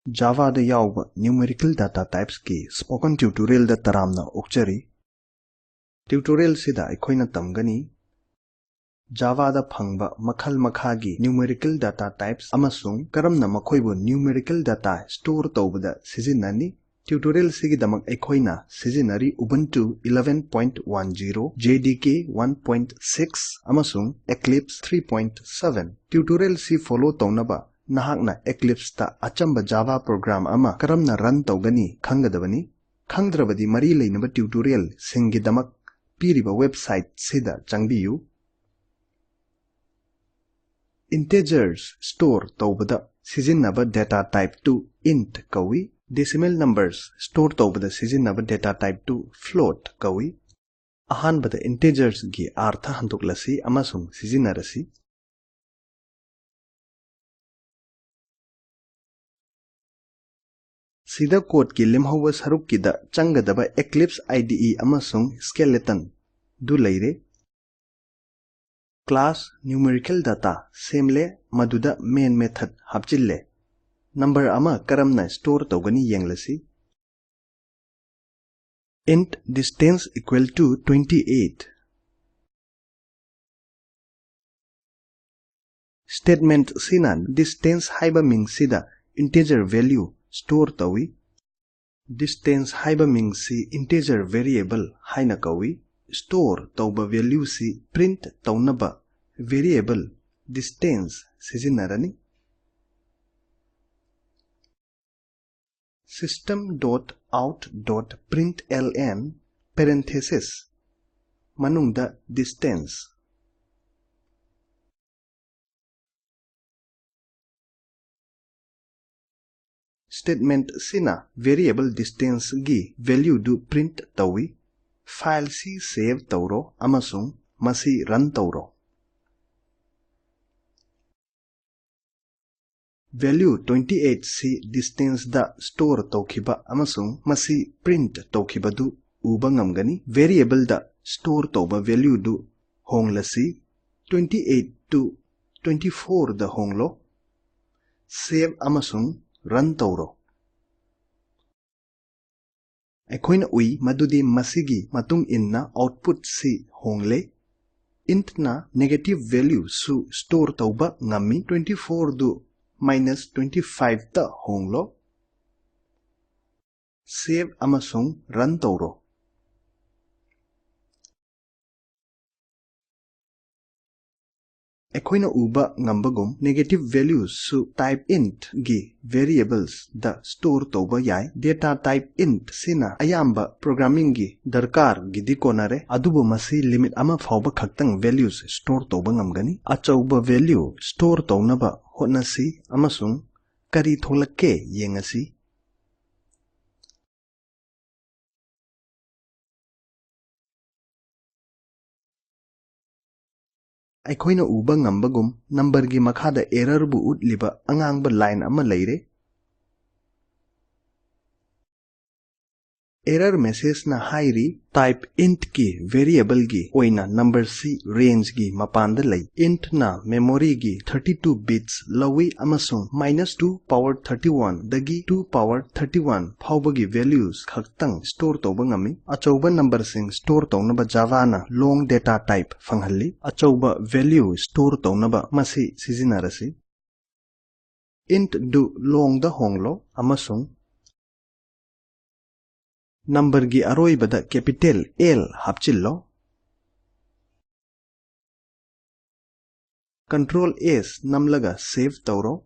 Java da yauba numerical data types ki spoken tutorial da taramna okchari. Tutorial sida aikoina tamgani Java da phangba makhal makhagi numerical data types amasung karamna makhoibu numerical data store tawbada sijinnani. Tutorial sigi damak aikoina sijinnari Ubuntu 11.10 JDK 1.6 amasung Eclipse 3.7. Tutorial si follow tawnaba nahakna Eclipse ta achamba Java program ama karamna run tawgani khangadabani. Khangdrabadi mari leinaba tutorial singi damak piriba website sida changbiyu. Integers store tawbada sijinnaba data type to int kawi. Decimal numbers store tawbada sijinnaba data type to float kawi. Ahanbada integers gi artha handuklasi amasung sijinnarasi. Sida code ki limhawa saruk ki da changadaba Eclipse IDE amasung skeleton du leire. Class numerical data semle maduda main method hapchille. Number ama karamna store tawgani yenglasi. Int distance equal to 28. Statement sinan distance haiba ming sida integer value store tawi. Distance haiba ming si integer variable haina kawi. Store tawba value si print tawnaba variable distance sijinnarani. System.out.println parenthesis manungda distance. Statement sina variable distance gi value du print tawi. File si save tawro amasung masi run tawro. Value 28 si distance da store tawkiba amasung masi print tawkiba du uba ngamgani. Variable da store tawba value du honglasi 28 to 24 da honglo. Save amasung run tawro. Aikoina ui madudi masigi matung inna output si hongle. Int na negative value su store tawba ngami 24 du minus 25 ta honglo. Save amasung run tawro. Aikoina uba ngambagum negative values su type int gi variables da store tawba yai. Data type int sina ayamba programming gi darkar gidi konare adubu masi limit ama fawba khaktang values store tawba ngamgani. Achauba value store tawnaba hotnasi amasung kari tholakke yengasi. Aikoina uba ngambagum number gi makhada error bu utliba angangba line ama leire. Error message na hairi type int ki variable gi oina number si range gi mapanda lay. Int na memory gi 32 bits lawi amasung minus 2 power 31 dagi 2 power 31 phawba gi values khaktang store tawba ngami. Achauba number sing store tawnaba Java na long data type fanghalli. Achauba value store tawnaba masi sijinnarasi. Int du long da honglo amasung number gi aroi bada capital L hapchillo. Control S namlaga save tawro.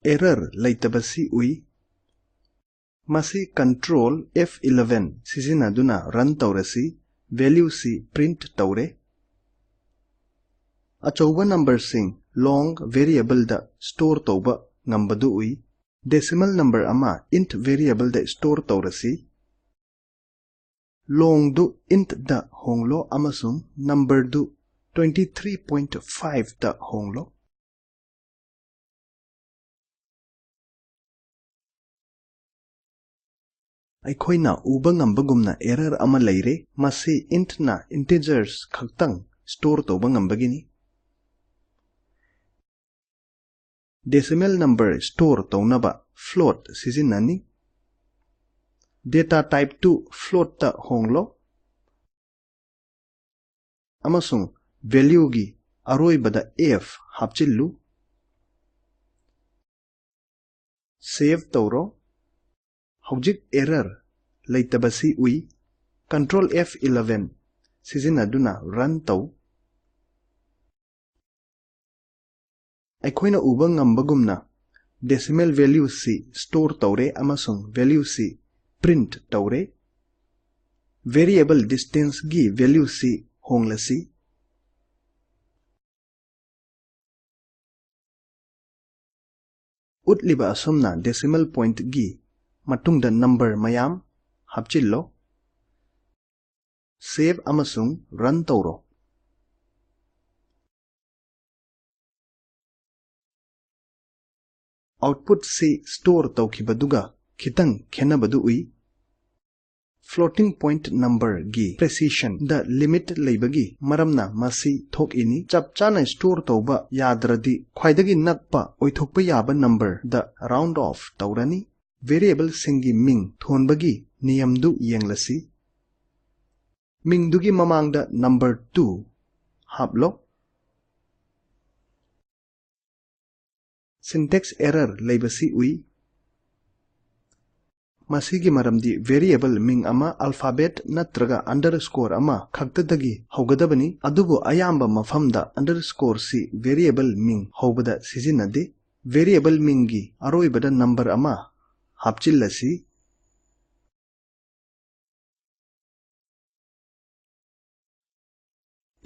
Error laitabasi ui. Masi control F11 sizinaduna run tawrasi value si print tawre. Achauba number sing long variable da store tawba ngambadu ui. Decimal number ama int variable da store tawrasi. Long du int da honglo amasung number du 23.5 da honglo. Aikoina uba ngambagumna error ama leire masi int na integers khaktang store tawba ngambagini. decimal number store taunaba float sizinani data type to float ta honglo amasung value gi aroibada f hapchillu save tawro hojik error leitabasi ui control F11 sizinaduna run taw aikoina uba ngambagumna decimal value si store tawre amasung value si print tawre variable distance gi value si honglasi utliba asumna decimal point gi matungda number mayam hapchillo save amasung run tawro output si store tawkibaduga khitang khenabadu ui floating point number gi precision the limit leibagi maramna masi thok ini chapchana store tawba yadradi khwaidagi nakpa oithokpa yaba number the round off tawrani variable singi ming thonbagi niyamdu yenglasi mingdugi mamangda number 2 haplo syntax error leibasi ui masigi maramdi variable ming ama alphabet natraga underscore ama khaktadagi hogadabani adubu ayamba mafamda underscore si variable ming hobada sizinade variable mingi aroibada number ama hapchillasi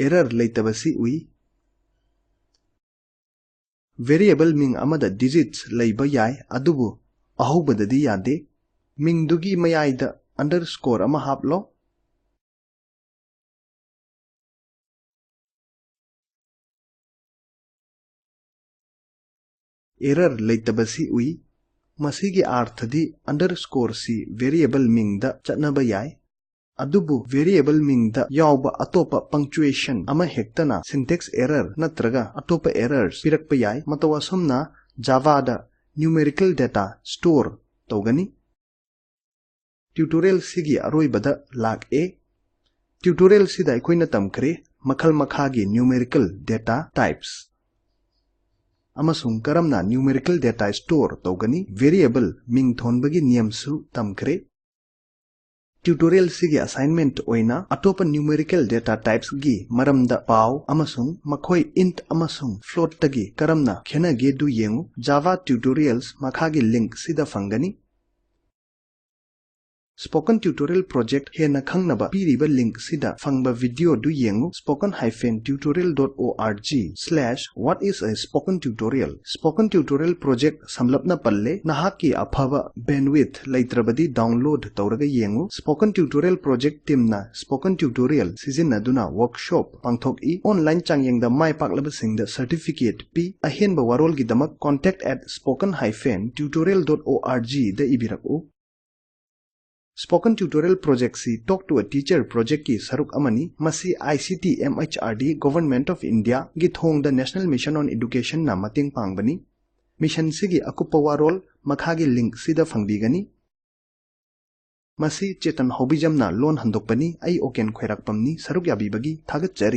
error leitabasi ui variable ming amada digits leiba yai adubu ahobadadi yade mingdugi mayaida underscore ama haplo error leitabasi ui masigi arthadi underscore si variable ming da chatnaba yai adubu variable ming da yawba atopa punctuation ama hektana syntax error natraga atopa errors pirakpa yai matawasumna java da numerical data store tawgani tutorial sigi aroibada lag e tutorial sida aikoina tamkre makhal makhagi numerical data types amasung karamna numerical data store tawgani variable ming thonbagi niyamsu tamkre tutorial sigi assignment oina atopa numerical data types gi maramda paw amasung makhoi int amasung float tagi karamna khenage du yengu java tutorials makhagi link sida fangani Spoken Tutorial Project hena khangnaba piriba link sida fangba video du yengu spoken-tutorial.org/what is a spoken tutorial Spoken Tutorial Project samlapna palle nahaki aphaba bandwidth leitrabadi download tawraga yengu Spoken Tutorial Project teamna Spoken Tutorial sizinaduna workshop pangthok I online changyengda mai paklaba singda certificate pi ahenba warol gidamak contact@spoken-tutorial.org da ibiraku Spoken Tutorial Project si Talk to a Teacher Project ki saruk amani masi ICT MHRD Government of India gi thong the National Mission on Education na mating pangbani mission sigi akupa warol makhagi link sida fangbigani masi chetan hobijam na lon handokpani ai oken khairakpamni saruk yabibagi thagat